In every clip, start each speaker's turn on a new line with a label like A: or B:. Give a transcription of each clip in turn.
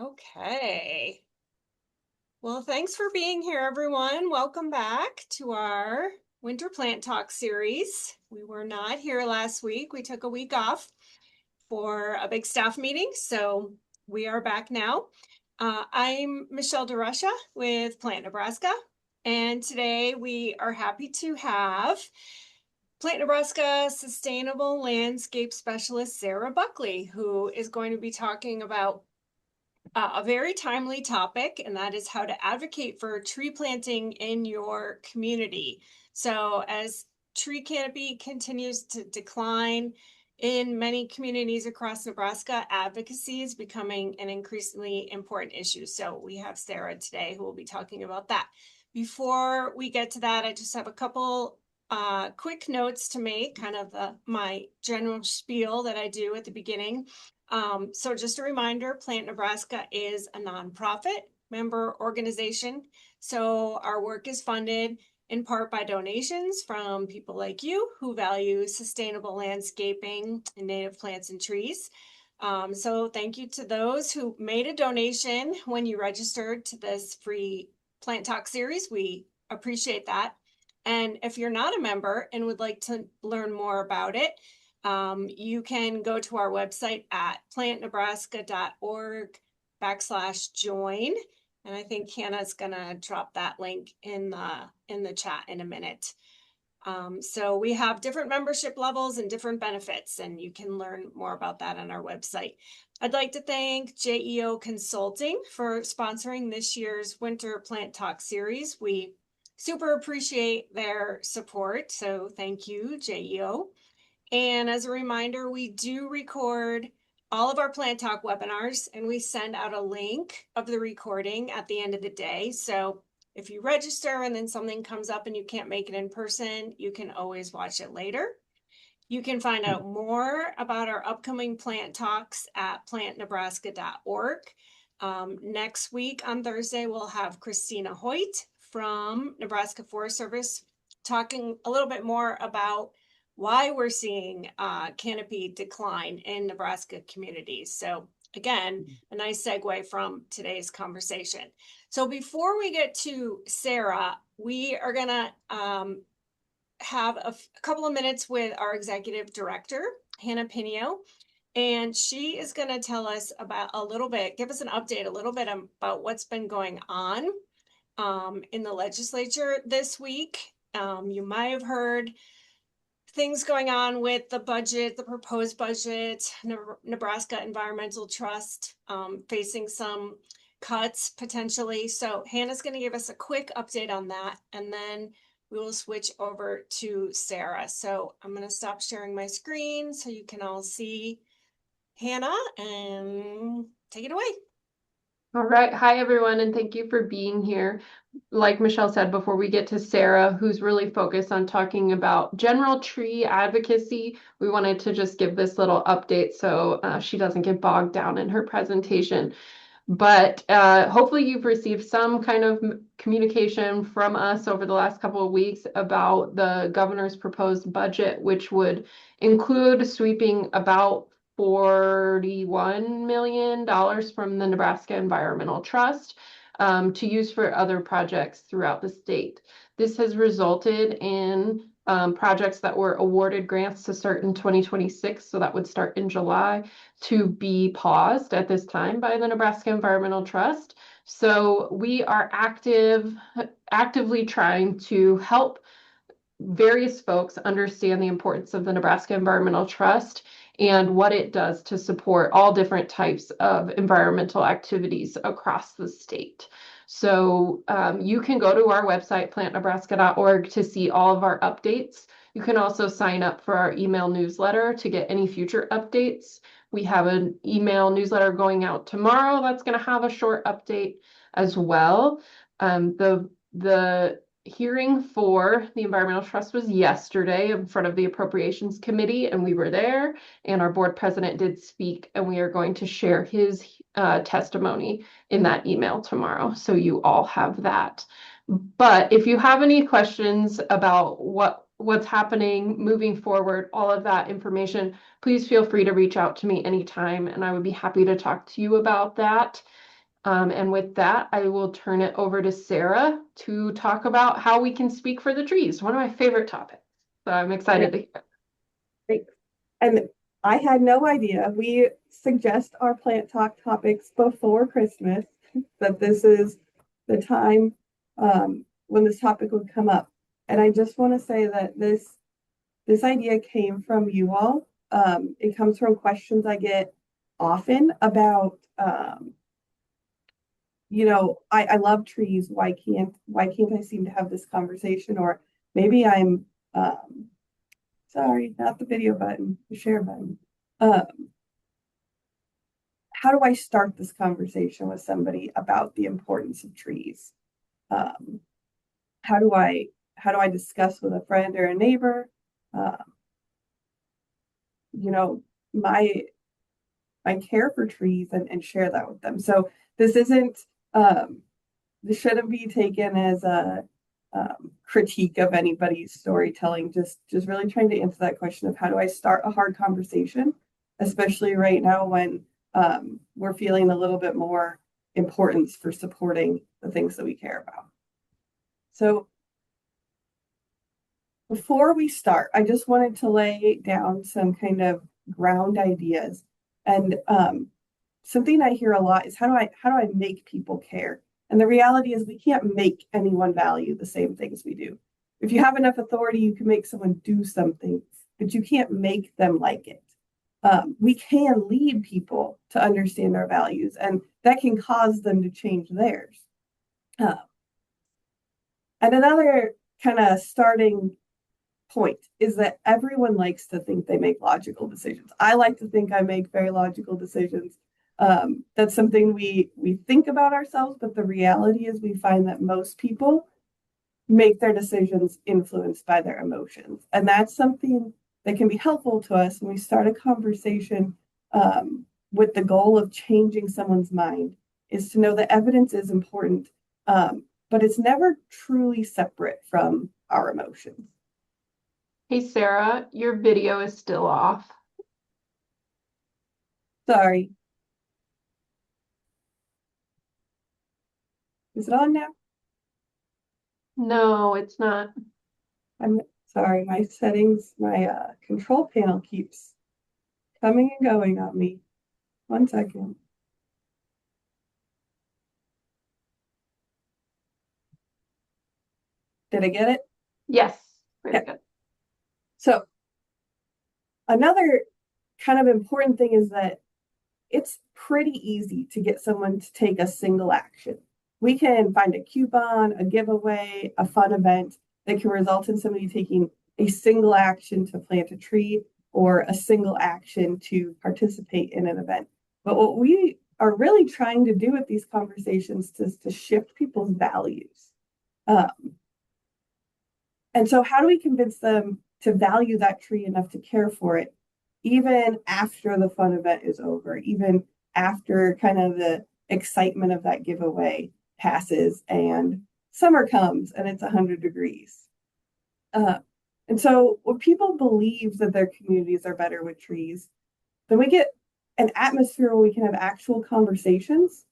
A: Okay. Well, thanks for being here, everyone. Welcome back to our Winter Plant Talk series. We were not here last week. We took a week off for a big staff meeting, so we are back now. I'm Michelle DeRusha with Plant Nebraska, and today we are happy to have Plant Nebraska Sustainable Landscape Specialist Sarah Buckley, who is going to be talking about a very timely topic, and that is how to advocate for tree planting in your community. So as tree canopy continues to decline in many communities across Nebraska, advocacy is becoming an increasingly important issue. So we have Sarah today who will be talking about that. Before we get to that, I just have a couple quick notes to make, kind of my general spiel that I do at the beginning. So just a reminder, Plant Nebraska is a nonprofit member organization. So our work is funded in part by donations from people like you who value sustainable landscaping and native plants and trees. So thank you to those who made a donation when you registered to this free Plant Talk series. We appreciate that. And if you're not a member and would like to learn more about it, you can go to our website at plantnebraska.org/join. And I think Hannah's gonna drop that link in the chat in a minute. So we have different membership levels and different benefits, and you can learn more about that on our website. I'd like to thank JEO Consulting for sponsoring this year's Winter Plant Talk series. We super appreciate their support, so thank you, JEO. And as a reminder, we do record all of our Plant Talk webinars, and we send out a link of the recording at the end of the day. So if you register and then something comes up and you can't make it in person, you can always watch it later. You can find out more about our upcoming plant talks at plantnebraska.org. Next week on Thursday, we'll have Christina Hoyt from Nebraska Forest Service talking a little bit more about why we're seeing canopy decline in Nebraska communities. So again, a nice segue from today's conversation. So before we get to Sarah, we are gonna have a couple of minutes with our executive director, Hannah Pinio, and she is gonna tell us about give us an update a little bit about what's been going on in the legislature this week. You might have heard things going on with the budget, the proposed budget, Nebraska Environmental Trust facing some cuts potentially. So Hannah's going to give us a quick update on that, and then we will switch over to Sarah. So I'm going to stop sharing my screen so you can all see Hannah, and take it away.
B: All right. Hi, everyone, and thank you for being here. Like Michelle said, before we get to Sarah, who's really focused on talking about general tree advocacy, we wanted to just give this little update so she doesn't get bogged down in her presentation. But hopefully you've received some kind of communication from us over the last couple of weeks about the governor's proposed budget, which would include sweeping about $41 million from the Nebraska Environmental Trust to use for other projects throughout the state. This has resulted in projects that were awarded grants to start in 2026, so that would start in July, to be paused at this time by the Nebraska Environmental Trust. So we are actively trying to help various folks understand the importance of the Nebraska Environmental Trust and what it does to support all different types of environmental activities across the state. So you can go to our website, plantnebraska.org, to see all of our updates. You can also sign up for our email newsletter to get any future updates. We have an email newsletter going out tomorrow that's going to have a short update as well. The hearing for the Environmental Trust was yesterday in front of the Appropriations Committee, and we were there, and our board president did speak, and we are going to share his testimony in that email tomorrow. So you all have that. But if you have any questions about what's happening moving forward, all of that information, please feel free to reach out to me anytime, and I would be happy to talk to you about that. And with that, I will turn it over to Sarah to talk about how we can speak for the trees, one of my favorite topics. So I'm excited to hear.
C: Thanks. And I had no idea. We suggest our plant talk topics before Christmas, that this is the time when this topic would come up. And I just want to say that this idea came from you all. It comes from questions I get often about I love trees. Why can't I seem to have this conversation? Or maybe I'm sorry, not the video button, the share button. Um, how do I start this conversation with somebody about the importance of trees? Um, how do I discuss with a friend or a neighbor? Uh, you know, my my care for trees and share that with them. So this isn't this shouldn't be taken as a critique of anybody's storytelling. Just really trying to answer that question of how do I start a hard conversation, especially right now when we're feeling a little bit more importance for supporting the things that we care about. So before we start, I just wanted to lay down some kind of ground ideas. And something I hear a lot is how do I make people care? And the reality is we can't make anyone value the same things we do. If you have enough authority, you can make someone do something, but you can't make them like it. We can lead people to understand our values, and that can cause them to change theirs. Uh, and another kind of starting point is that everyone likes to think they make logical decisions. I like to think I make very logical decisions. That's something we think about ourselves, but the reality is we find that most people make their decisions influenced by their emotions. And that's something that can be helpful to us when we start a conversation with the goal of changing someone's mind, is to know that evidence is important, but it's never truly separate from our emotions.
B: Hey, Sarah, your video is still off.
C: Sorry. Is it on now?
B: No, it's not.
C: I'm sorry, my settings, my control panel keeps coming and going on me. 1 second. Did I get it?
B: Yes, very
C: Yeah.
B: good.
C: So another kind of important thing is that it's pretty easy to get someone to take a single action. We can find a coupon, a giveaway, a fun event that can result in somebody taking a single action to plant a tree or a single action to participate in an event. But what we are really trying to do with these conversations is to shift people's values. And so, how do we convince them to value that tree enough to care for it, even after the fun event is over, even after kind of the excitement of that giveaway passes and summer comes and it's 100 degrees? Uh, and so, when people believe that their communities are better with trees, then we get an atmosphere where we can have actual conversations,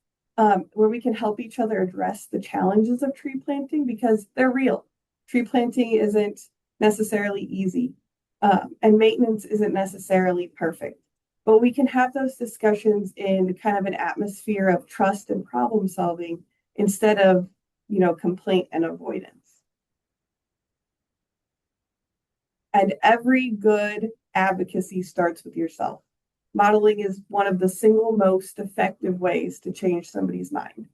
C: where we can help each other address the challenges of tree planting because they're real. Tree planting isn't necessarily easy, and maintenance isn't necessarily perfect. But we can have those discussions in kind of an atmosphere of trust and problem solving instead of, complaint and avoidance. And every good advocacy starts with yourself. Modeling is one of the single most effective ways to change somebody's mind.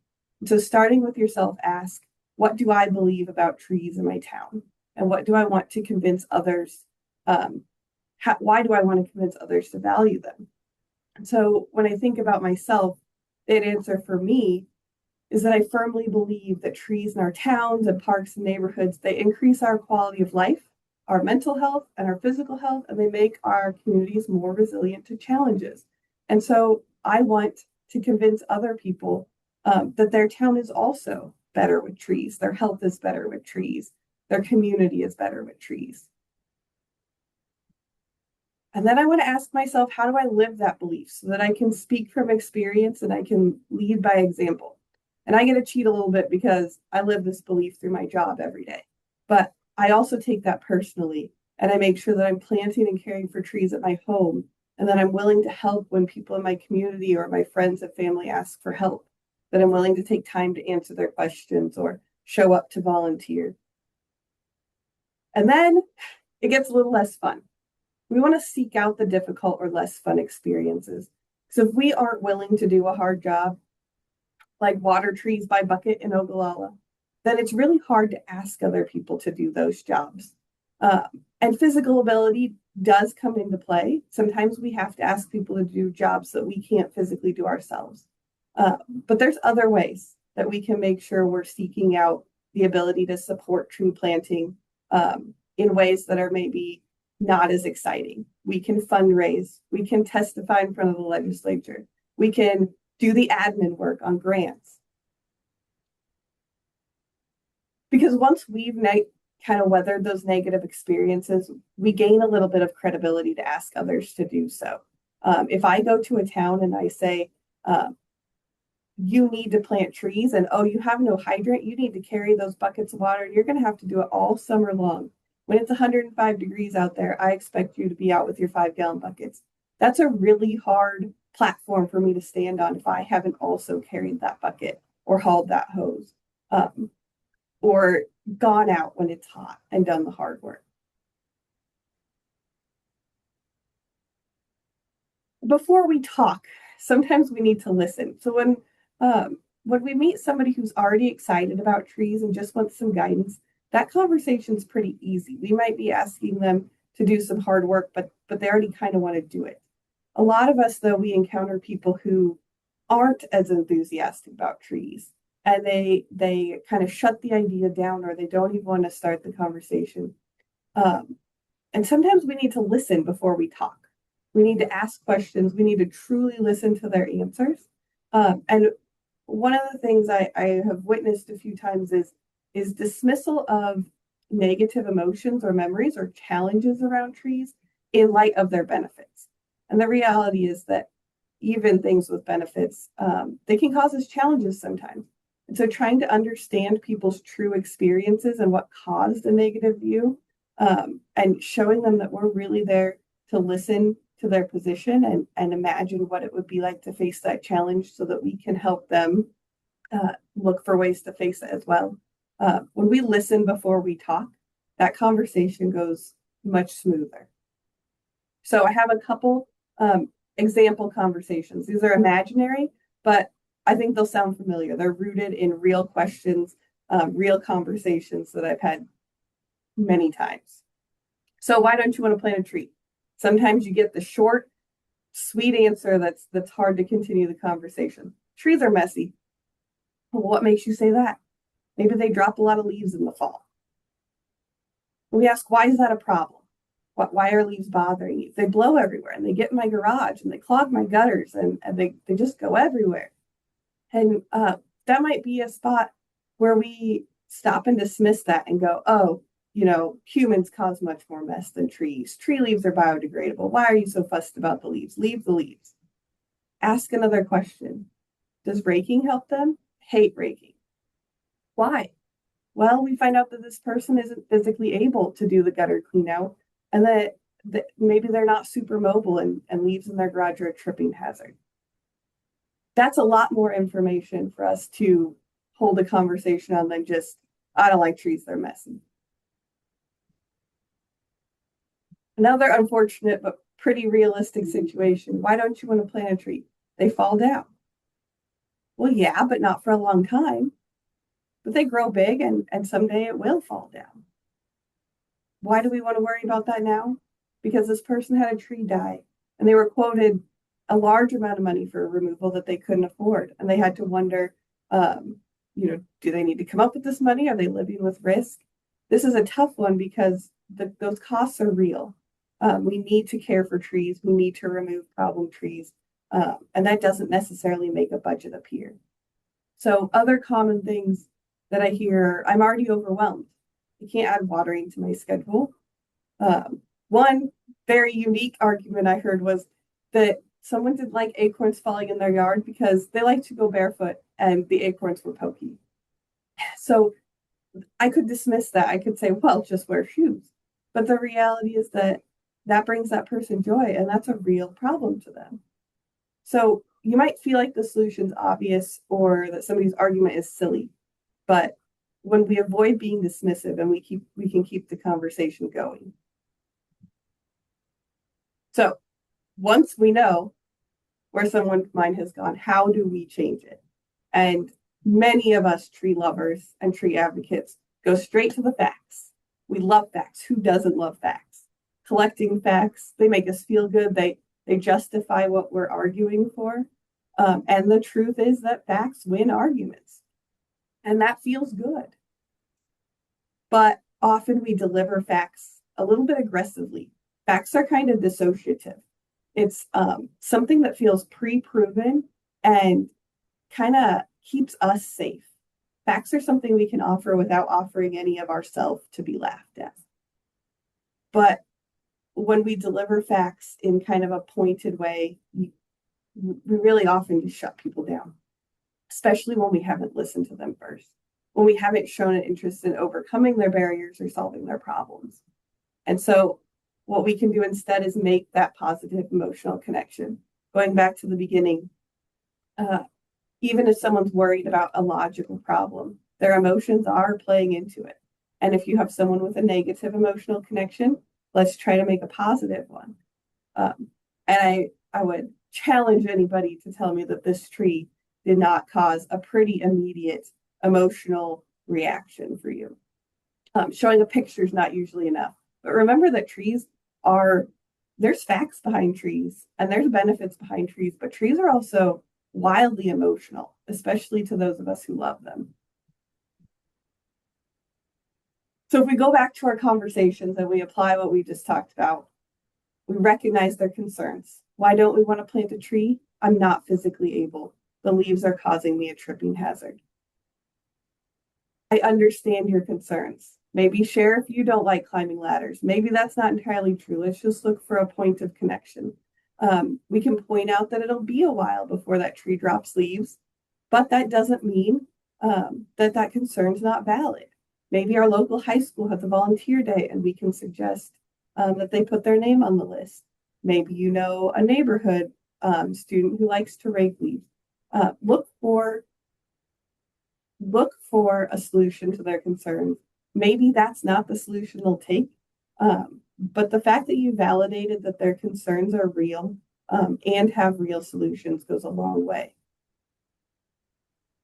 C: So, starting with yourself, ask, what do I believe about trees in my town? And what do I want to convince others? Why do I want to convince others to value them? So, when I think about myself, the answer for me is that I firmly believe that trees in our towns and parks and neighborhoods, they increase our quality of life, our mental health, and our physical health, and they make our communities more resilient to challenges. And so I want to convince other people that their town is also better with trees, their health is better with trees, their community is better with trees. And then I want to ask myself, how do I live that belief so that I can speak from experience and I can lead by example? And I get to cheat a little bit because I live this belief through my job every day. But I also take that personally and I make sure that I'm planting and caring for trees at my home and that I'm willing to help when people in my community or my friends and family ask for help, that I'm willing to take time to answer their questions or show up to volunteer. And then it gets a little less fun. We want to seek out the difficult or less fun experiences. So if we aren't willing to do a hard job, like water trees by bucket in Ogallala, then it's really hard to ask other people to do those jobs. And physical ability does come into play. Sometimes we have to ask people to do jobs that we can't physically do ourselves. But there's other ways that we can make sure we're seeking out the ability to support tree planting in ways that are maybe not as exciting. We can fundraise, we can testify in front of the legislature, we can do the admin work on grants. Because once we've kind of weathered those negative experiences, we gain a little bit of credibility to ask others to do so. If I go to a town and I say, you need to plant trees, and oh, you have no hydrant, you need to carry those buckets of water, and you're going to have to do it all summer long. When it's 105 degrees out there, I expect you to be out with your 5-gallon buckets. That's a really hard platform for me to stand on if I haven't also carried that bucket or hauled that hose or gone out when it's hot and done the hard work. Before we talk, sometimes we need to listen. So when we meet somebody who's already excited about trees and just wants some guidance, that conversation's pretty easy. We might be asking them to do some hard work, but they already kind of want to do it. A lot of us, though, we encounter people who aren't as enthusiastic about trees, and they kind of shut the idea down, or they don't even want to start the conversation. And sometimes we need to listen before we talk. We need to ask questions. We need to truly listen to their answers. And one of the things I have witnessed a few times is dismissal of negative emotions or memories or challenges around trees in light of their benefits. And the reality is that even things with benefits, they can cause us challenges sometimes. And so trying to understand people's true experiences and what caused a negative view, and showing them that we're really there to listen to their position and imagine what it would be like to face that challenge so that we can help them look for ways to face it as well. When we listen before we talk, that conversation goes much smoother. So I have a couple example conversations. These are imaginary, but I think they'll sound familiar. They're rooted in real questions, real conversations that I've had many times. So why don't you want to plant a tree? Sometimes you get the short, sweet answer that's hard to continue the conversation. Trees are messy. Well, what makes you say that? Maybe they drop a lot of leaves in the fall. We ask, why is that a problem? Why are leaves bothering you? They blow everywhere and they get in my garage and they clog my gutters and they just go everywhere. And that might be a spot where we stop and dismiss that and go, oh, humans cause much more mess than trees. Tree leaves are biodegradable. Why are you so fussed about the leaves? Leave the leaves. Ask another question. Does raking help them? Hate raking. Why? Well, we find out that this person isn't physically able to do the gutter clean out and that maybe they're not super mobile and leaves in their garage are a tripping hazard. That's a lot more information for us to hold a conversation on than just, I don't like trees, they're messy. Another unfortunate but pretty realistic situation. Why don't you want to plant a tree? They fall down. Well, yeah, but not for a long time. But they grow big and someday it will fall down. Why do we want to worry about that now? Because this person had a tree die and they were quoted a large amount of money for a removal that they couldn't afford. And they had to wonder, do they need to come up with this money? Are they living with risk? This is a tough one because those costs are real. We need to care for trees. We need to remove problem trees. And that doesn't necessarily make a budget appear. So other common things that I hear, I'm already overwhelmed. I can't add watering to my schedule. One, very unique argument I heard was that someone didn't like acorns falling in their yard because they like to go barefoot and the acorns were pokey. So I could dismiss that. I could say, well, just wear shoes. But the reality is that that brings that person joy, and that's a real problem to them. So you might feel like the solution's obvious or that somebody's argument is silly, but when we avoid being dismissive and we can keep the conversation going. So once we know where someone's mind has gone, how do we change it? And many of us tree lovers and tree advocates go straight to the facts. We love facts. Who doesn't love facts? Collecting facts, they make us feel good. They justify what we're arguing for. And the truth is that facts win arguments. And that feels good. But often we deliver facts a little bit aggressively. Facts are kind of dissociative. It's something that feels pre-proven and kind of keeps us safe. Facts are something we can offer without offering any of ourselves to be laughed at. But when we deliver facts in kind of a pointed way, we really often just shut people down, especially when we haven't listened to them first, when we haven't shown an interest in overcoming their barriers or solving their problems. And so what we can do instead is make that positive emotional connection. Going back to the beginning, even if someone's worried about a logical problem, their emotions are playing into it. And if you have someone with a negative emotional connection, let's try to make a positive one. And I would challenge anybody to tell me that this tree did not cause a pretty immediate emotional reaction for you. Showing a picture is not usually enough. But remember that there's facts behind trees and there's benefits behind trees, but trees are also wildly emotional, especially to those of us who love them. So if we go back to our conversations and we apply what we just talked about, we recognize their concerns. Why don't we want to plant a tree? I'm not physically able. The leaves are causing me a tripping hazard. I understand your concerns. Maybe share if you don't like climbing ladders. Maybe that's not entirely true. Let's just look for a point of connection. We can point out that it'll be a while before that tree drops leaves, but that doesn't mean that concern's not valid. Maybe our local high school has a volunteer day and we can suggest that they put their name on the list. Maybe you know a neighborhood student who likes to rake leaves. Look for a solution to their concerns. Maybe that's not the solution they'll take, but the fact that you validated that their concerns are real and have real solutions goes a long way.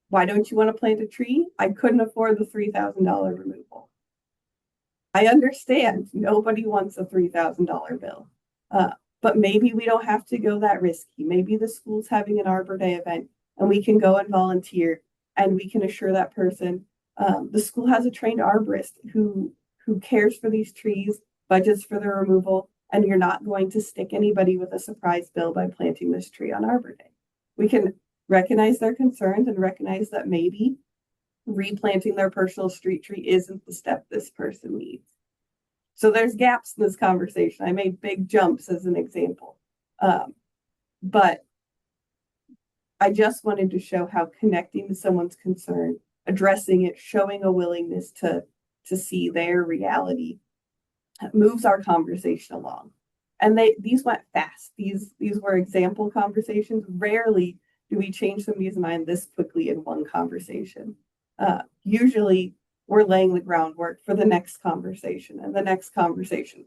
C: Why don't you want to plant a tree? I couldn't afford the $3,000 removal. I understand nobody wants a $3,000 bill, but maybe we don't have to go that risky. Maybe the school's having an Arbor Day event and we can go and volunteer and we can assure that person the school has a trained arborist who cares for these trees, budgets for their removal, and you're not going to stick anybody with a surprise bill by planting this tree on Arbor Day. We can recognize their concerns and recognize that maybe replanting their personal street tree isn't the step this person needs. So there's gaps in this conversation. I made big jumps as an example, but I just wanted to show how connecting to someone's concern, addressing it, showing a willingness to see their reality moves our conversation along. And these went fast. These were example conversations. Rarely do we change somebody's mind this quickly in one conversation. Usually we're laying the groundwork for the next conversation and the next conversation.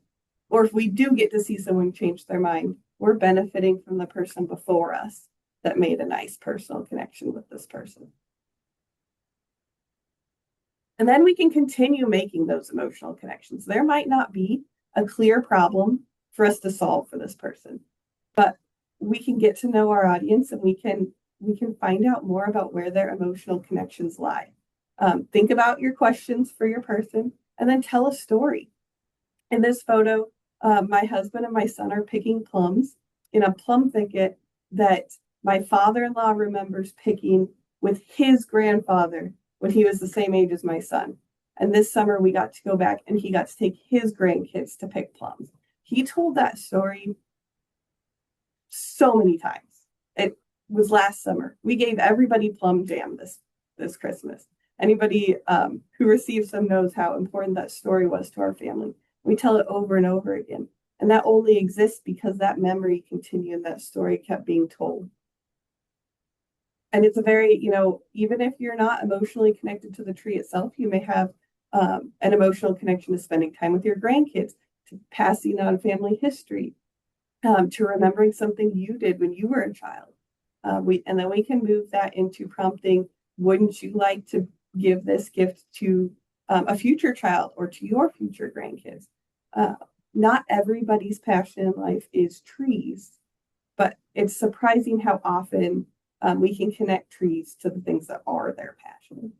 C: Or if we do get to see someone change their mind, we're benefiting from the person before us that made a nice personal connection with this person. And then we can continue making those emotional connections. There might not be a clear problem for us to solve for this person, but we can get to know our audience and we can find out more about where their emotional connections lie. Think about your questions for your person and then tell a story. In this photo, my husband and my son are picking plums in a plum thicket that my father-in-law remembers picking with his grandfather when he was the same age as my son. And this summer we got to go back and he got to take his grandkids to pick plums. He told that story so many times. It was last summer. We gave everybody plum jam this Christmas. Anybody who received some knows how important that story was to our family. We tell it over and over again. And that only exists because that memory continued, that story kept being told. And it's a very, even if you're not emotionally connected to the tree itself, you may have an emotional connection to spending time with your grandkids, to passing on family history, to remembering something you did when you were a child. And then we can move that into prompting, wouldn't you like to give this gift to a future child or to your future grandkids? Not everybody's passion in life is trees, but it's surprising how often we can connect trees to the things that are their passion.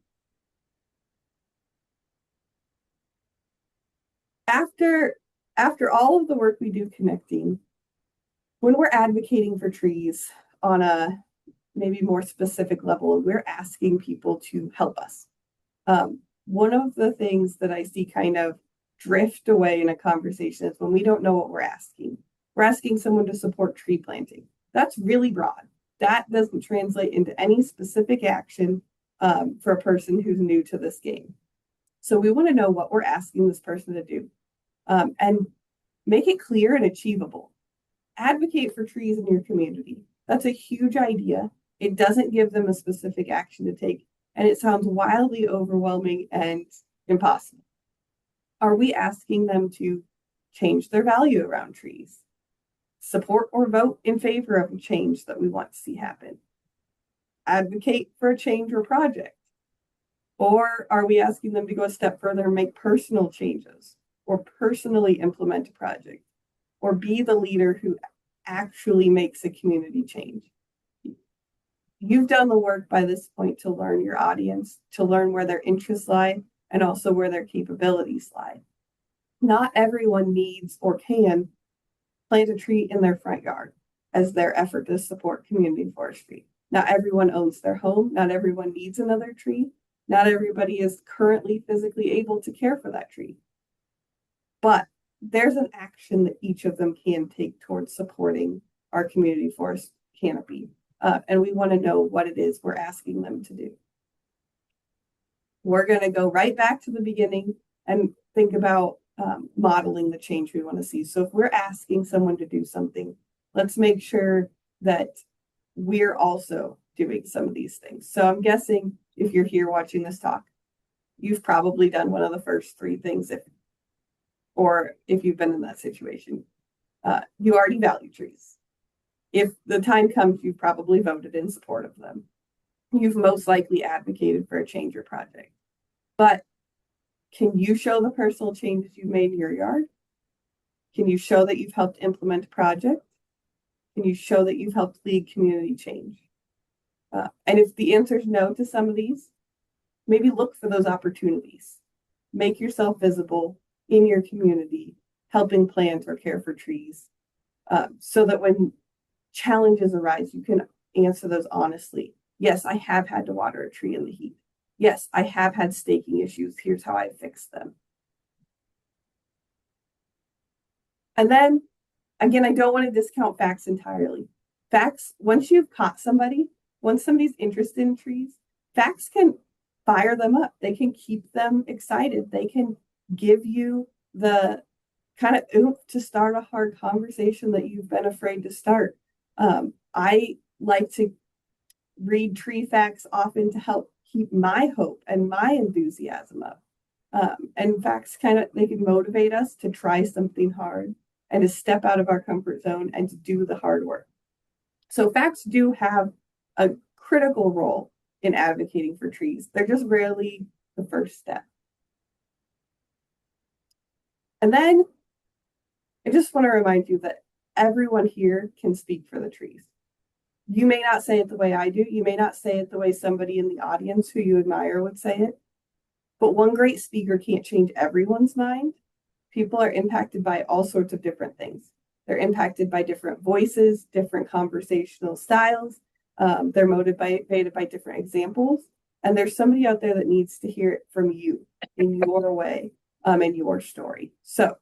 C: After all of the work we do connecting, when we're advocating for trees on a maybe more specific level, we're asking people to help us. One of the things that I see kind of drift away in a conversation is when we don't know what we're asking. We're asking someone to support tree planting. That's really broad. That doesn't translate into any specific action for a person who's new to this game. So we want to know what we're asking this person to do and make it clear and achievable. Advocate for trees in your community. That's a huge idea. It doesn't give them a specific action to take, and it sounds wildly overwhelming and impossible. Are we asking them to change their value around trees? Support or vote in favor of a change that we want to see happen? Advocate for a change or project? Or are we asking them to go a step further and make personal changes or personally implement a project or be the leader who actually makes a community change? You've done the work by this point to learn your audience, to learn where their interests lie, and also where their capabilities lie. Not everyone needs or can plant a tree in their front yard as their effort to support community forestry. Not everyone owns their home. Not everyone needs another tree. Not everybody is currently physically able to care for that tree. But there's an action that each of them can take towards supporting our community forest canopy. And we want to know what it is we're asking them to do. We're going to go right back to the beginning and think about modeling the change we want to see. So if we're asking someone to do something, let's make sure that we're also doing some of these things. So I'm guessing if you're here watching this talk, you've probably done one of the first three things, if you've been in that situation. You already value trees. If the time comes, you've probably voted in support of them. You've most likely advocated for a change or project. But can you show the personal changes you've made in your yard? Can you show that you've helped implement a project? Can you show that you've helped lead community change? And if the answer is no to some of these, maybe look for those opportunities. Make yourself visible in your community, helping plant or care for trees, so that when challenges arise, you can answer those honestly. Yes, I have had to water a tree in the heat. Yes, I have had staking issues. Here's how I fixed them. And then, again, I don't want to discount facts entirely. Facts, once you've caught somebody, once somebody's interested in trees, facts can fire them up. They can keep them excited. They can give you the kind of oomph to start a hard conversation that you've been afraid to start. I like to read tree facts often to help keep my hope and my enthusiasm up. And facts they can motivate us to try something hard and to step out of our comfort zone and to do the hard work. So facts do have a critical role in advocating for trees. They're just rarely the first step. And then I just want to remind you that everyone here can speak for the trees. You may not say it the way I do. You may not say it the way somebody in the audience who you admire would say it. But one great speaker can't change everyone's mind. People are impacted by all sorts of different things. They're impacted by different voices, different conversational styles. They're motivated by different examples. And there's somebody out there that needs to hear it from you in your way, in your story. So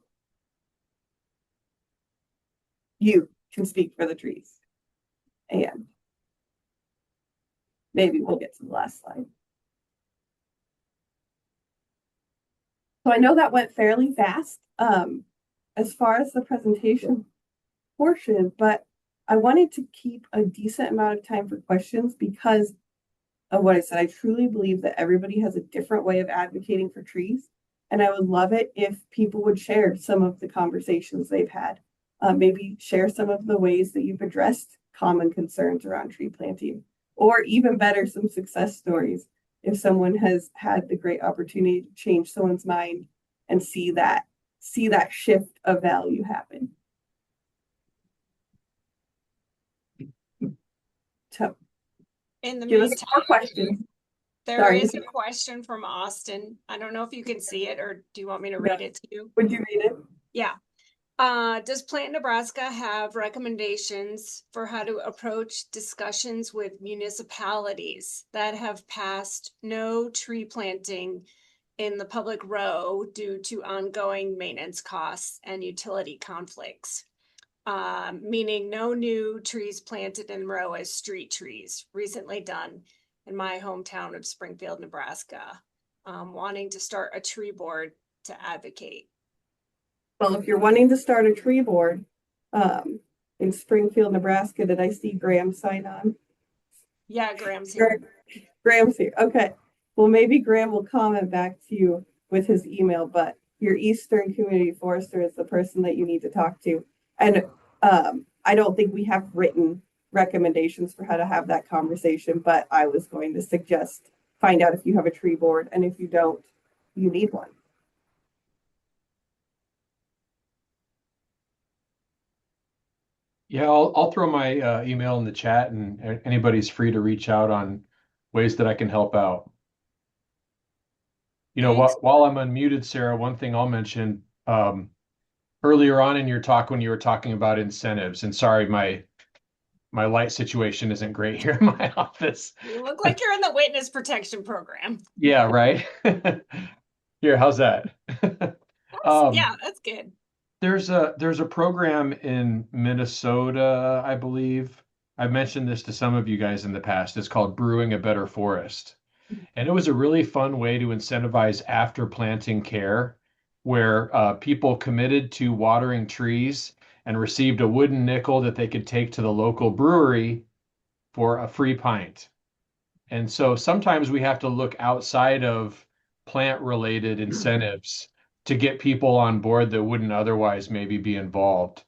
C: you can speak for the trees. And maybe we'll get to the last slide. So I know that went fairly fast as far as the presentation portion, but I wanted to keep a decent amount of time for questions because of what I said. I truly believe that everybody has a different way of advocating for trees. And I would love it if people would share some of the conversations they've had. Maybe share some of the ways that you've addressed common concerns around tree planting, or even better, some success stories. If someone has had the great opportunity to change someone's mind and see that shift of value happen. So
A: In the
C: give us
A: meantime,
C: more questions.
A: there is a question from Austin. I don't know if you can see it, or do you want me to read it to you?
C: Would you read it?
A: Yeah. Does Plant Nebraska have recommendations for how to approach discussions with municipalities that have passed no tree planting in the public row due to ongoing maintenance costs and utility conflicts? Meaning no new trees planted in row as street trees, recently done in my hometown of Springfield, Nebraska, wanting to start a tree board to advocate.
C: Well, if you're wanting to start a tree board in Springfield, Nebraska, did I see Graham sign on?
A: Yeah, Graham's here.
C: Graham's here. Okay. Well, maybe Graham will comment back to you with his email, but your Eastern Community Forester is the person that you need to talk to. And I don't think we have written recommendations for how to have that conversation, but I was going to suggest find out if you have a tree board, and if you don't, you need one.
D: Yeah, I'll throw my email in the chat, and anybody's free to reach out on ways that I can help out. You know, while I'm unmuted, Sarah, one thing I'll mention earlier on in your talk when you were talking about incentives, and sorry, my light situation isn't great here in my office.
A: You look like you're in the witness protection program.
D: Yeah, right. Here, how's that?
A: Yeah, that's good.
D: There's a program in Minnesota, I believe. I've mentioned this to some of you guys in the past. It's called Brewing a Better Forest. And it was a really fun way to incentivize after planting care, where people committed to watering trees and received a wooden nickel that they could take to the local brewery for a free pint. And so sometimes we have to look outside of plant-related incentives to get people on board that wouldn't otherwise maybe be involved.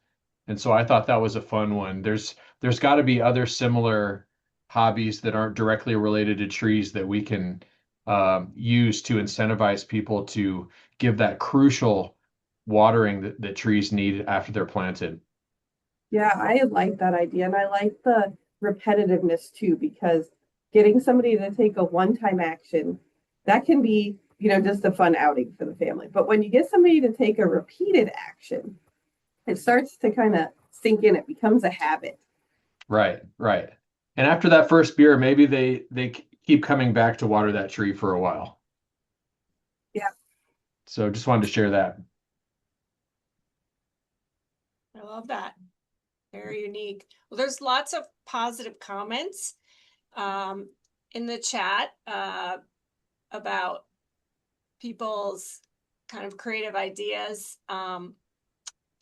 D: And so I thought that was a fun one. There's got to be other similar hobbies that aren't directly related to trees that we can use to incentivize people to give that crucial watering that trees need after they're planted.
C: Yeah, I like that idea. And I like the repetitiveness too, because getting somebody to take a one-time action, that can be, just a fun outing for the family. But when you get somebody to take a repeated action, it starts to kind of sink in. It becomes a habit.
D: Right, right. And after that first beer, maybe they keep coming back to water that tree for a while.
C: Yeah.
D: So just wanted to share that.
A: I love that. Very unique. Well, there's lots of positive comments in the chat about people's kind of creative ideas.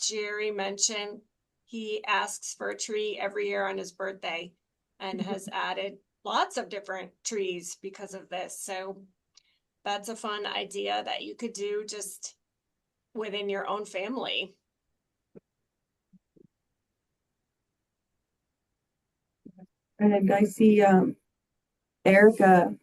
A: Jerry mentioned he asks for a tree every year on his birthday and has added lots of different trees because of this. So that's a fun idea that you could do just within your own family.
C: And I see Erica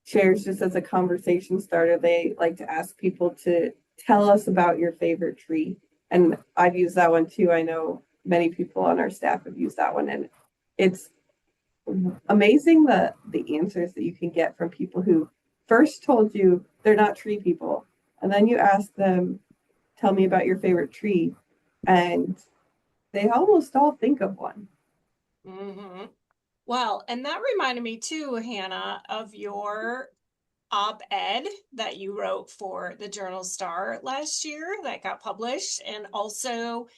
C: shares, just as a conversation starter, they like to ask people to tell us about your favorite tree. And I've used that one too. I know many people on our staff have used that one. And it's amazing the answers that you can get from people who first told you they're not tree people. And then you ask them, tell me about your favorite tree. And they almost all think of one.
A: Mm-hmm. Well, and that reminded me too, Hannah, of your op-ed that you wrote for the Journal Star last year that got published, and also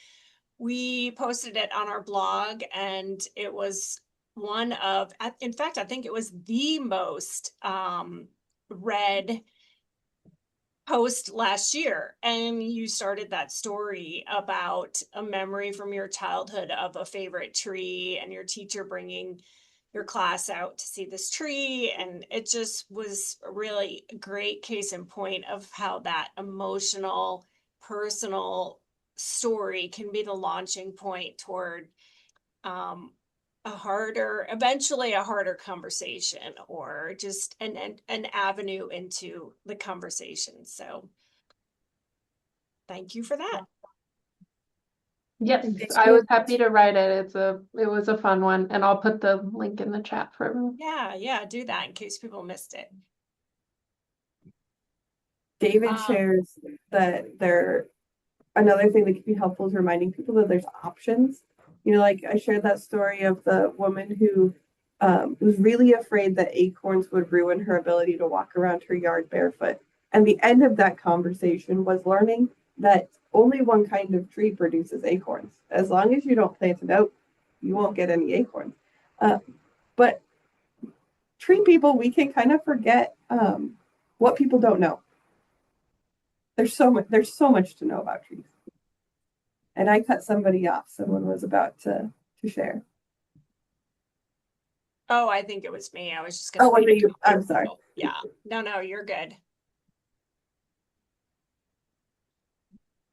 A: we posted it on our blog, and it was one of, in fact, I think it was the most read post last year. And you started that story about a memory from your childhood of a favorite tree and your teacher bringing your class out to see this tree. And it just was a really great case in point of how that emotional, personal story can be the launching point toward eventually a harder conversation, or just an avenue into the conversation. So thank you for that.
B: Yes,
C: Thanks,
B: I was
C: Kim.
B: happy to write it. It was a fun one, and I'll put the link in the chat for everyone.
A: Yeah, do that in case people missed it.
C: David shares that another thing that can be helpful is reminding people that there's options. You know, like I shared that story of the woman who was really afraid that acorns would ruin her ability to walk around her yard barefoot. And the end of that conversation was learning that only one kind of tree produces acorns. As long as you don't plant it out, you won't get any acorns. But tree people, we can kind of forget what people don't know. There's so much to know about trees. And I cut somebody off. Someone was about to share.
A: Oh, I think it was me. I was just gonna.
C: Oh, was it you? I'm sorry.
A: Yeah. No, you're good.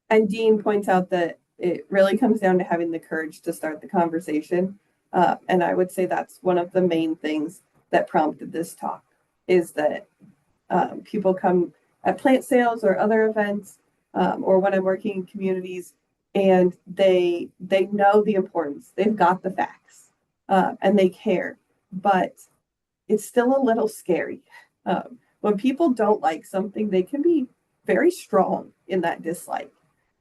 C: And Dean points out that it really comes down to having the courage to start the conversation. And I would say that's one of the main things that prompted this talk, is that people come at plant sales or other events, or when I'm working in communities, and they know the importance. They've got the facts, and they care, but it's still a little scary. When people don't like something, they can be very strong in that dislike.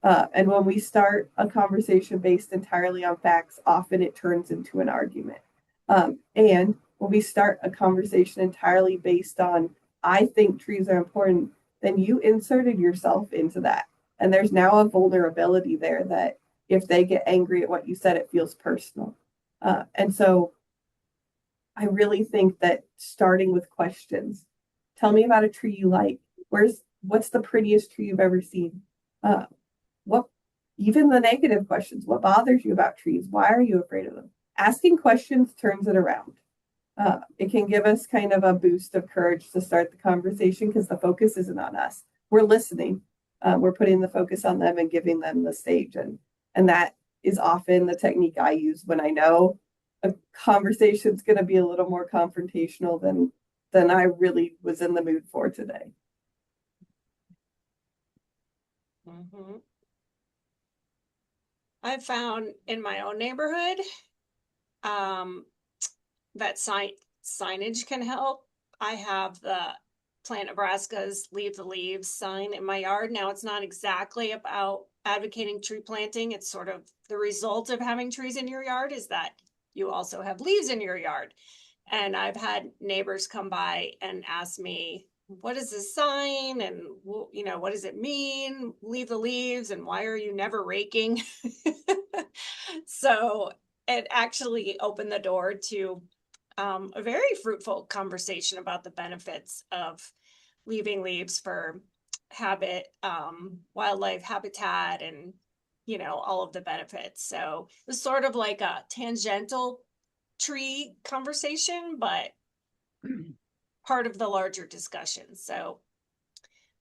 C: And when we start a conversation based entirely on facts, often it turns into an argument. And when we start a conversation entirely based on, I think trees are important, then you inserted yourself into that. And there's now a vulnerability there that if they get angry at what you said, it feels personal. And so I really think that starting with questions, tell me about a tree you like. What's the prettiest tree you've ever seen? What, even the negative questions, what bothers you about trees? Why are you afraid of them? Asking questions turns it around. It can give us kind of a boost of courage to start the conversation, because the focus isn't on us. We're listening. We're putting the focus on them and giving them the stage. And that is often the technique I use when I know a conversation's going to be a little more confrontational than I really was in the mood for today.
A: Mm-hmm. I found in my own neighborhood that signage can help. I have the PlantNebraska's Leave the Leaves sign in my yard. Now, it's not exactly about advocating tree planting. It's sort of the result of having trees in your yard is that you also have leaves in your yard. And I've had neighbors come by and ask me, what is this sign? And, what does it mean? Leave the leaves. And why are you never raking? So it actually opened the door to a very fruitful conversation about the benefits of leaving leaves for wildlife habitat, and all of the benefits. So it was sort of like a tangential tree conversation, but part of the larger discussion. So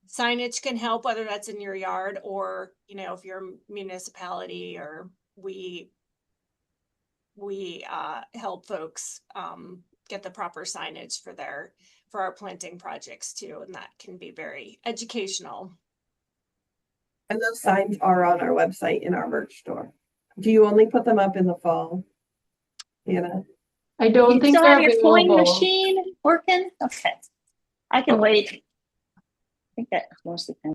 A: signage can help, whether that's in your yard or, if you're a municipality, or we help folks get the proper signage for our planting projects too. And that can be very educational.
C: And those signs are on our website in our merch store. Do you only put them up in the fall, Anna?
B: I don't
E: You
B: think
E: still
B: they're
E: have your sewing
B: available.
E: machine working? Okay. I can wait. I think that mostly can.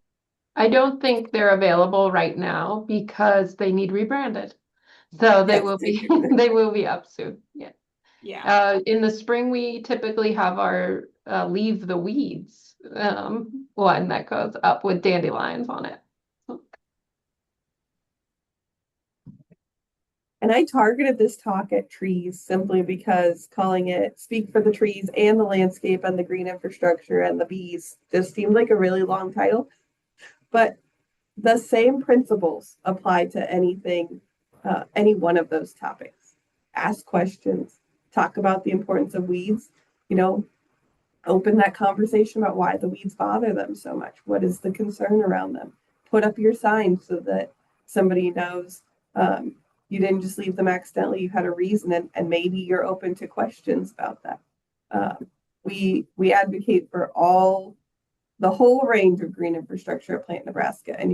B: I don't think they're available right now because they need rebranded. So they
C: Yes.
B: will be they will be up soon. Yeah.
A: Yeah.
B: In the spring we typically have our Leave the Weeds one that goes up with dandelions on it.
C: And I targeted this talk at trees simply because calling it Speak for the Trees and the Landscape and the Green Infrastructure and the Bees just seemed like a really long title. But the same principles apply to anything, any one of those topics. Ask questions, talk about the importance of weeds, open that conversation about why the weeds bother them so much. What is the concern around them? Put up your sign so that somebody knows you didn't just leave them accidentally. You had a reason, and maybe you're open to questions about that. We advocate for the whole range of green infrastructure at PlantNebraska, and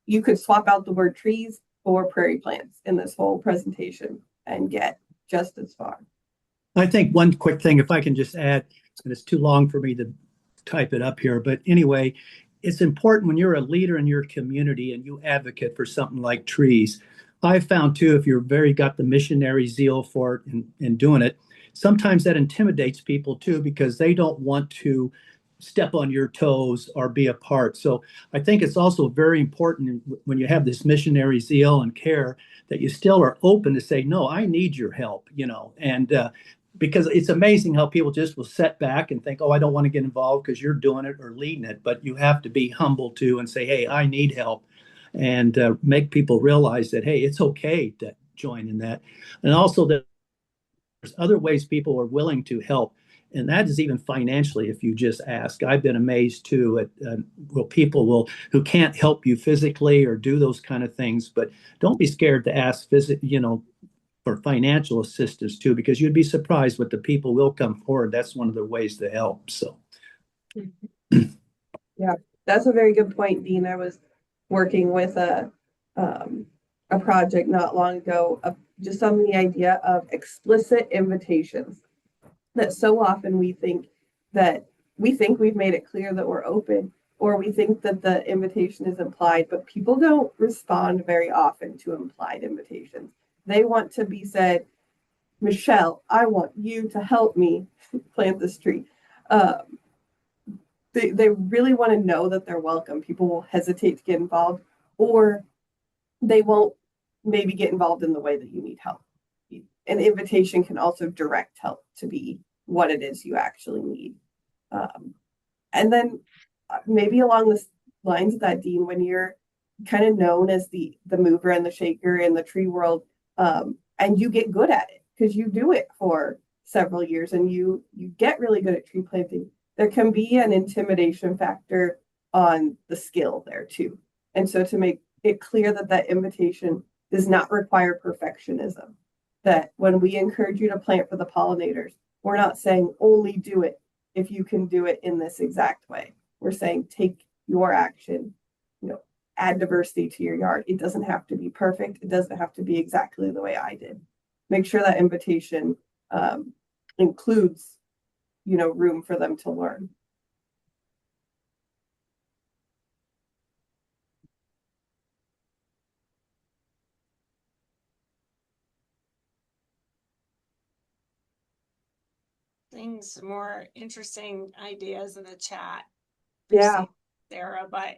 C: you could swap out the word trees for prairie plants in this whole presentation and get just as far.
F: I think one quick thing, if I can just add, and it's too long for me to type it up here, but anyway, it's important when you're a leader in your community and you advocate for something like trees. I've found too, if you're got the missionary zeal for it and doing it, sometimes that intimidates people too, because they don't want to step on your toes or be a part. So I think it's also very important when you have this missionary zeal and care that you still are open to say, no, I need your help, and because it's amazing how people just will set back and think, oh, I don't want to get involved because you're doing it or leading it. But you have to be humble too and say, hey, I need help, and make people realize that, hey, it's okay to join in that. And also that there's other ways people are willing to help. And that is even financially, if you just ask. I've been amazed too at people who can't help you physically or do those kind of things. But don't be scared to ask for financial assistance too, because you'd be surprised what the people will come forward. That's one of the ways to help. So,
C: yeah, that's a very good point, Dean. I was working with a project not long ago, just on the idea of explicit invitations. That so often we think we've made it clear that we're open, or we think that the invitation is implied, but people don't respond very often to implied invitations. They want to be said, Michelle, I want you to help me plant this tree. They really want to know that they're welcome. People will hesitate to get involved, or they won't maybe get involved in the way that you need help. An invitation can also direct help to be what it is you actually need. And then maybe along the lines of that, Dean, when you're kind of known as the mover and the shaker in the tree world, and you get good at it because you do it for several years and you get really good at tree planting, there can be an intimidation factor on the skill there too. And so to make it clear that invitation does not require perfectionism, that when we encourage you to plant for the pollinators, we're not saying only do it if you can do it in this exact way. We're saying take your action, add diversity to your yard. It doesn't have to be perfect. It doesn't have to be exactly the way I did. Make sure that invitation includes, room for them to learn.
A: Things more interesting ideas in the chat.
C: Yeah,
A: Sarah, but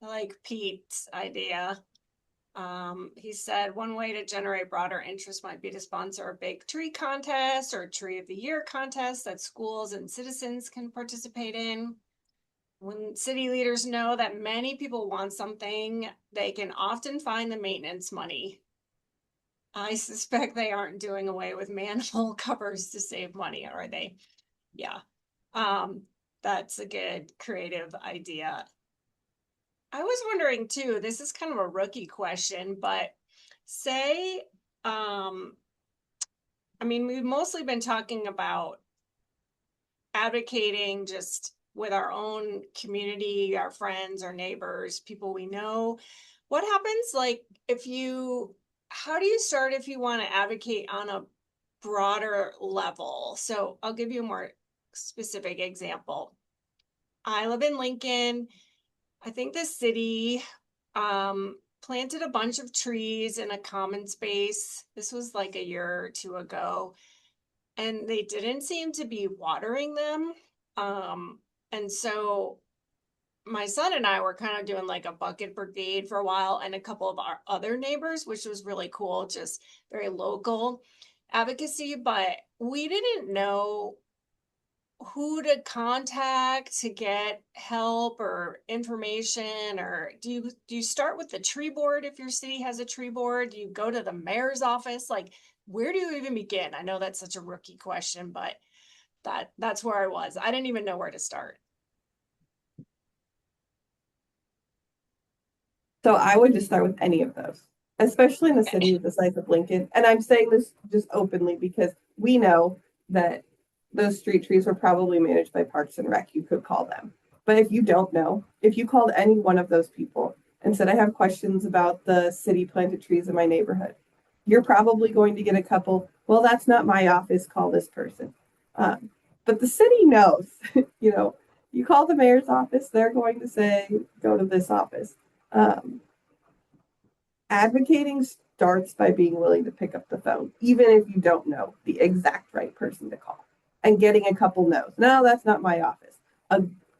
A: I like Pete's idea. He said one way to generate broader interest might be to sponsor a big tree contest or tree of the year contest that schools and citizens can participate in. When city leaders know that many people want something, they can often find the maintenance money. I suspect they aren't doing away with manhole covers to save money, are they? Yeah. That's a good creative idea. I was wondering too, this is kind of a rookie question, but say, we've mostly been talking about advocating just with our own community, our friends, our neighbors, people we know. What happens how do you start if you want to advocate on a broader level? So I'll give you a more specific example. I live in Lincoln. I think the city planted a bunch of trees in a common space. This was like a year or two ago, and they didn't seem to be watering them. And so my son and I were kind of doing like a bucket brigade for a while, and a couple of our other neighbors, which was really cool, just very local advocacy, but we didn't know who to contact to get help or information. Or do you start with the tree board if your city has a tree board? Do you go to the mayor's office? Like, where do you even begin? I know that's such a rookie question, but that's where I was. I didn't even know where to start.
C: So I would just start with any of those, especially in the city the size of Lincoln. And I'm saying this just openly because we know that those street trees were probably managed by Parks and Rec. You could call them. But if you don't know, if you called any one of those people and said, I have questions about the city planted trees in my neighborhood, you're probably going to get a couple, well, that's not my office, call this person. But the city knows, you know, you call the mayor's office, they're going to say, go to this office. Advocating starts by being willing to pick up the phone, even if you don't know the exact right person to call, and getting a couple no's. No, that's not my office.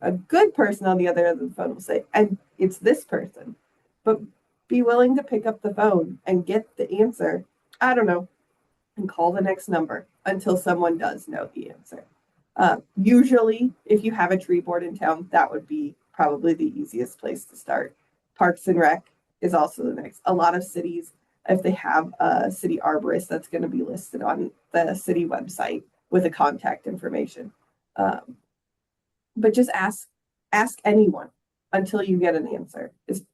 C: A good person on the other end of the phone will say, and it's this person. But be willing to pick up the phone and get the answer. I don't know, and call the next number until someone does know the answer. Usually, if you have a tree board in town, that would be probably the easiest place to start. Parks and Rec is also the next. A lot of cities, if they have a city arborist, that's going to be listed on the city website with the contact information. But just ask anyone until you get an answer is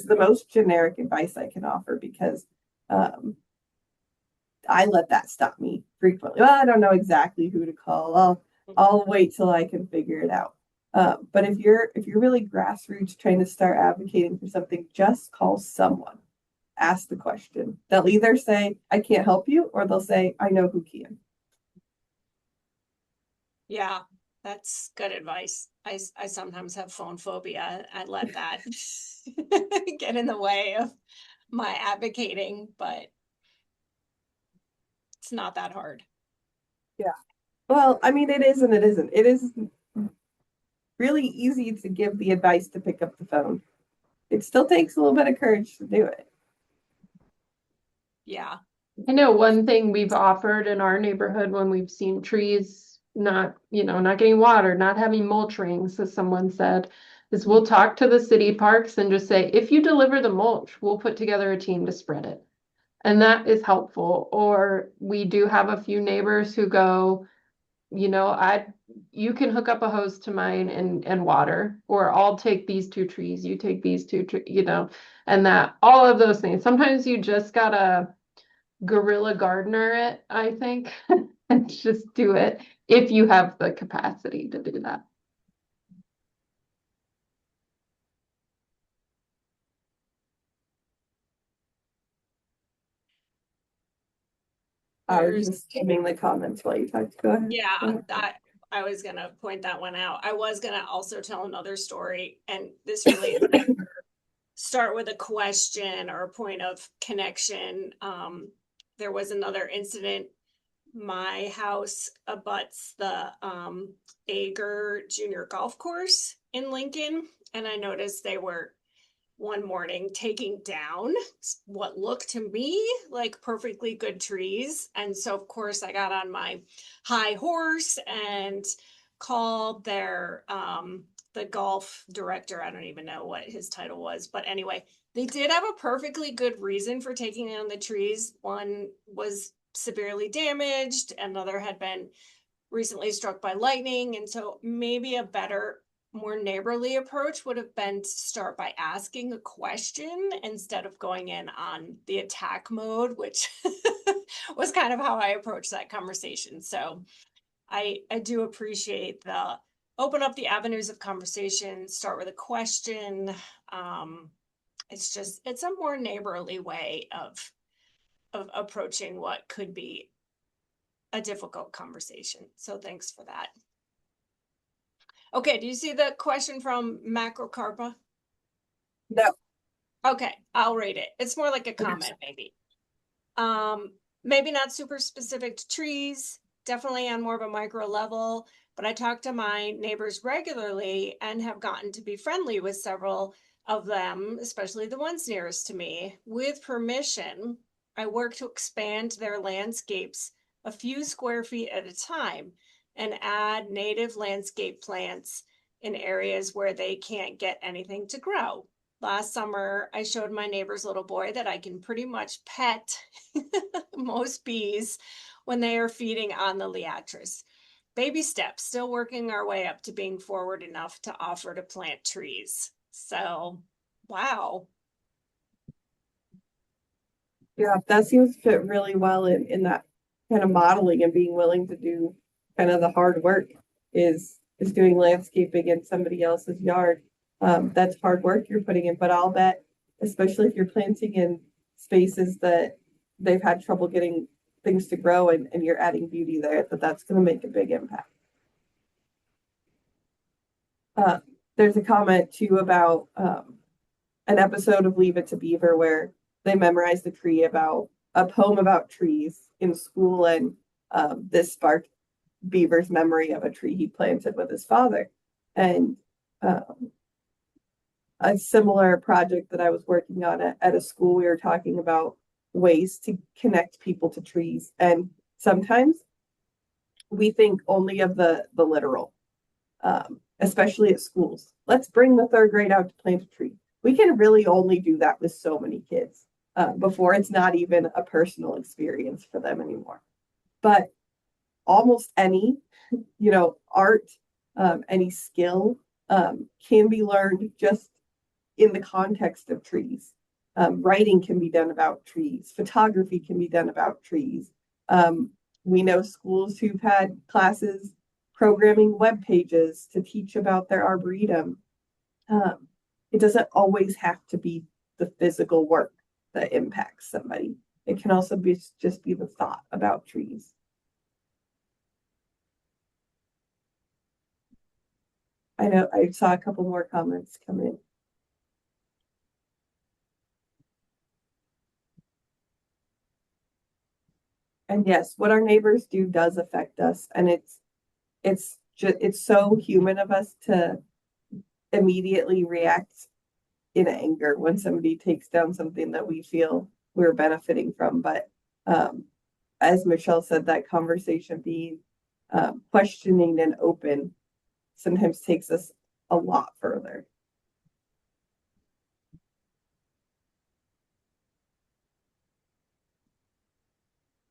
C: the most generic advice I can offer, because I let that stop me frequently. Well, I don't know exactly who to call. I'll wait till I can figure it out. But if you're really grassroots trying to start advocating for something, just call someone. Ask the question. They'll either say, I can't help you, or they'll say, I know who can.
A: Yeah, that's good advice. I sometimes have phone phobia. I let that get in the way of my advocating, but it's not that hard.
C: Yeah. Well, I mean, it is and it isn't. It is really easy to give the advice to pick up the phone. It still takes a little bit of courage to do it.
A: Yeah.
B: I know one thing we've offered in our neighborhood when we've seen trees not getting water, not having mulch rings, as someone said, is we'll talk to the city parks and just say, if you deliver the mulch, we'll put together a team to spread it. And that is helpful. Or we do have a few neighbors who go, you can hook up a hose to mine and water, or I'll take these two trees, you take these two trees, and that all of those things. Sometimes you just gotta guerrilla gardener it, I think, and just do it if you have the capacity to do that.
C: I was just skimming the comments while you talked. Go ahead.
A: Yeah, that I was gonna point that one out. I was gonna also tell another story, and this really start with a question or a point of connection. There was another incident. My house abuts the Ager Junior Golf Course in Lincoln, and I noticed they were one morning taking down what looked to me like perfectly good trees. And so, of course, I got on my high horse and called their the golf director. I don't even know what his title was, but anyway, they did have a perfectly good reason for taking down the trees. One was severely damaged, another had been recently struck by lightning, and so maybe a better, more neighborly approach would have been to start by asking a question instead of going in on the attack mode, which was kind of how I approached that conversation. So I do appreciate the open up the avenues of conversation, start with a question. It's a more neighborly way of approaching what could be a difficult conversation. So thanks for that. Okay, do you see the question from Macrocarpa?
C: No.
A: Okay, I'll read it. It's more like a comment, maybe. Maybe not super specific to trees, definitely on more of a micro level. but I talk to my neighbors regularly and have gotten to be friendly with several of them, especially the ones nearest to me. With permission, I work to expand their landscapes a few square feet at a time and add native landscape plants in areas where they can't get anything to grow. Last summer, I showed my neighbor's little boy that I can pretty much pet most bees when they are feeding on the liatris. Baby steps, still working our way up to being forward enough to offer to plant trees. So, wow.
C: Yeah, that seems to fit really well in that kind of modeling and being willing to do kind of the hard work is doing landscaping in somebody else's yard. That's hard work you're putting in, but I'll bet, especially if you're planting in spaces that they've had trouble getting things to grow and you're adding beauty there, that's going to make a big impact. There's a comment too about an episode of Leave It to Beaver where they memorized a poem about trees in school, and this sparked Beaver's memory of a tree he planted with his father. And a similar project that I was working on at a school, we were talking about ways to connect people to trees. And sometimes we think only of the literal, especially at schools. Let's bring the third grade out to plant a tree. We can really only do that with so many kids before it's not even a personal experience for them anymore. But almost any, art, any skill can be learned just in the context of trees. Writing can be done about trees. Photography can be done about trees. We know schools who've had classes programming web pages to teach about their arboretum. It doesn't always have to be the physical work that impacts somebody. It can also just be the thought about trees. I know I saw a couple more comments come in. And yes, what our neighbors do does affect us, and it's so human of us to immediately react in anger when somebody takes down something that we feel we're benefiting from. But as Michelle said, that conversation being questioning and open sometimes takes us a lot further.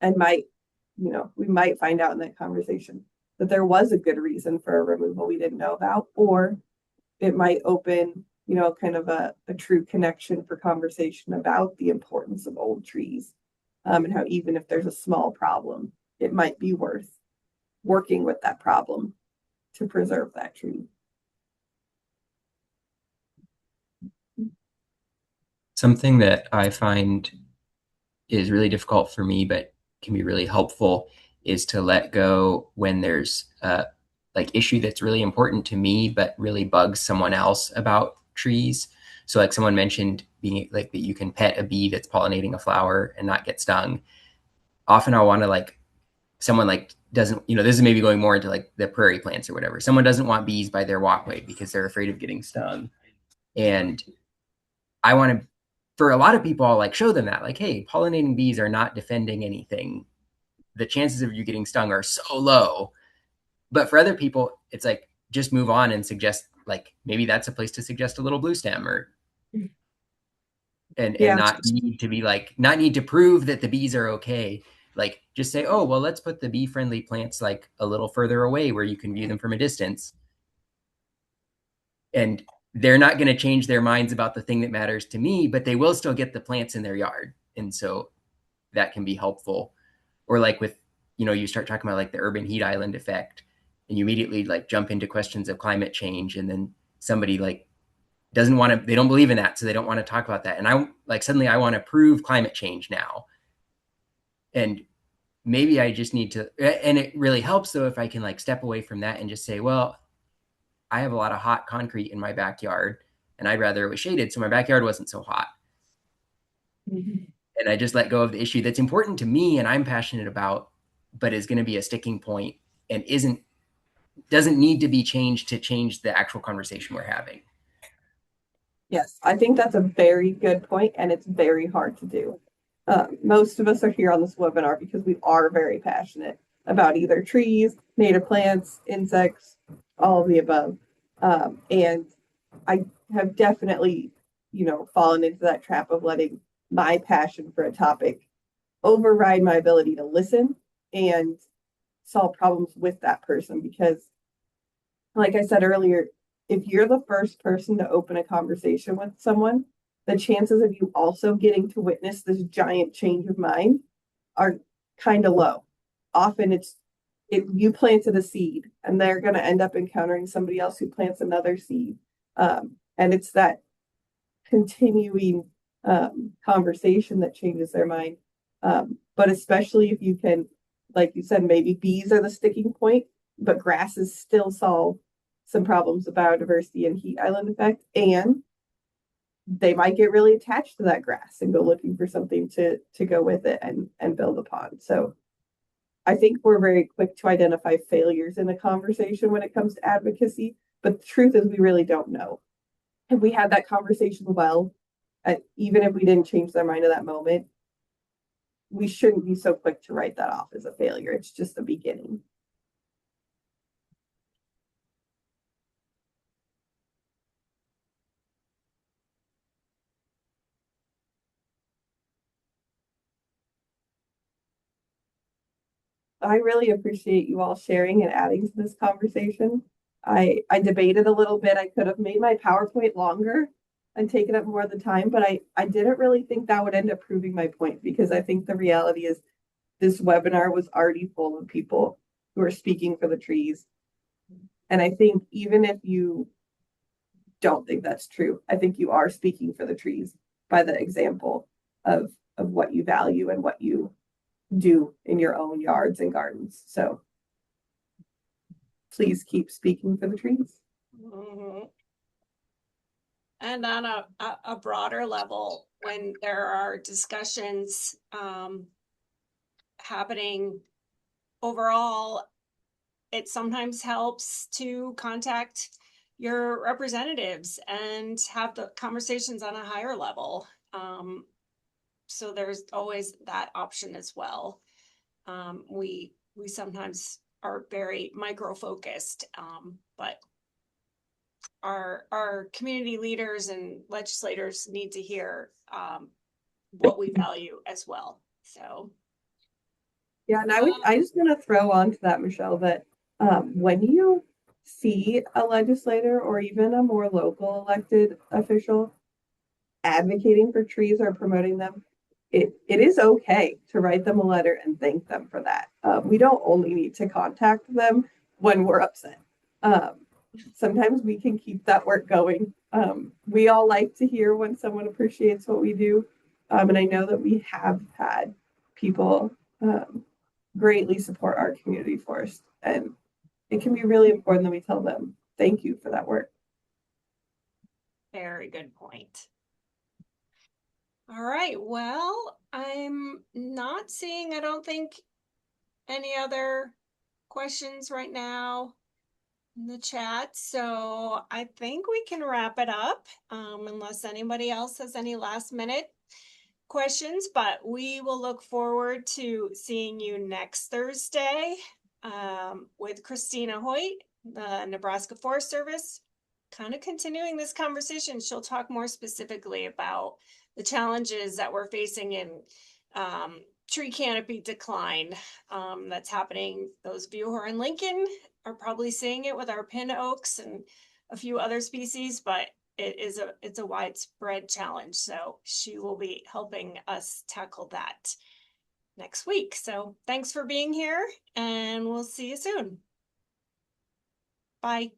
C: And we might find out in that conversation that there was a good reason for a removal we didn't know about, or it might open, kind of a true connection for conversation about the importance of old trees, and how even if there's a small problem, it might be worth working with that problem to preserve that tree.
G: Something that I find is really difficult for me, but can be really helpful, is to let go when there's like issue that's really important to me, but really bugs someone else about trees. So like someone mentioned being like that you can pet a bee that's pollinating a flower and not get stung. Often I want to like someone like doesn't, this is maybe going more into like the prairie plants or whatever. Someone doesn't want bees by their walkway because they're afraid of getting stung. And I want to, for a lot of people, I'll like show them that like, hey, pollinating bees are not defending anything. The chances of you getting stung are so low. But for other people, it's like, just move on and suggest like, maybe that's a place to suggest a little blue stem and not need to be like, not need to prove that the bees are okay. Like just say, oh, well, let's put the bee friendly plants like a little further away where you can view them from a distance. And they're not going to change their minds about the thing that matters to me, but they will still get the plants in their yard. And so that can be helpful. Or like with, you start talking about like the urban heat island effect, and you immediately like jump into questions of climate change. And then somebody like doesn't want to, they don't believe in that. So they don't want to talk about that. And I like, suddenly I want to prove climate change now. And maybe I just need to, and it really helps though, if I can like step away from that and just say, well, I have a lot of hot concrete in my backyard and I'd rather it was shaded so my backyard wasn't so hot. Mm-hmm. And I just let go of the issue that's important to me and I'm passionate about, but is going to be a sticking point and isn't doesn't need to be changed to change the actual conversation we're having.
C: Yes, I think that's a very good point, and it's very hard to do. Most of us are here on this webinar because we are very passionate about either trees, native plants, insects, all of the above. And I have definitely, fallen into that trap of letting my passion for a topic override my ability to listen and solve problems with that person. Because, like I said earlier, if you're the first person to open a conversation with someone, the chances of you also getting to witness this giant change of mind are kind of low. Often you planted a seed and they're going to end up encountering somebody else who plants another seed. And it's that continuing conversation that changes their mind. But especially if you can, like you said, maybe bees are the sticking point, but grasses still solve some problems of biodiversity and heat island effect, and they might get really attached to that grass and go looking for something to go with it and build upon. So I think we're very quick to identify failures in a conversation when it comes to advocacy, but the truth is we really don't know. If we had that conversation well, even if we didn't change their mind at that moment, we shouldn't be so quick to write that off as a failure. It's just the beginning. I really appreciate you all sharing and adding to this conversation. I debated a little bit. I could have made my PowerPoint longer and taken up more of the time, but I didn't really think that would end up proving my point, because I think the reality is this webinar was already full of people who are speaking for the trees. And I think even if you don't think that's true, I think you are speaking for the trees by the example of what you value and what you do in your own yards and gardens. So please keep speaking for the trees.
A: Mm-hmm. And on a broader level, when there are discussions happening overall, it sometimes helps to contact your representatives and have the conversations on a higher level. So there's always that option as well. We sometimes are very micro focused, but our community leaders and legislators need to hear what we value as well. So
C: yeah, and I just want to throw on to that, Michelle, that when you see a legislator or even a more local elected official advocating for trees or promoting them, it is okay to write them a letter and thank them for that. We don't only need to contact them when we're upset. Sometimes we can keep that work going. We all like to hear when someone appreciates what we do. And I know that we have had people greatly support our community forest. And it can be really important that we tell them, thank you for that work.
A: very good point. All right, well, I'm not seeing, I don't think, any other questions right now in the chat. So I think we can wrap it up, unless anybody else has any last minute questions, but we will look forward to seeing you next Thursday with Christina Hoyt, the Nebraska Forest Service, kind of continuing this conversation. She'll talk more specifically about the challenges that we're facing in tree canopy decline that's happening. Those of you who are in Lincoln are probably seeing it with our pin oaks and a few other species, but it's a widespread challenge. So she will be helping us tackle that next week. So thanks for being here, and we'll see you soon. Bye.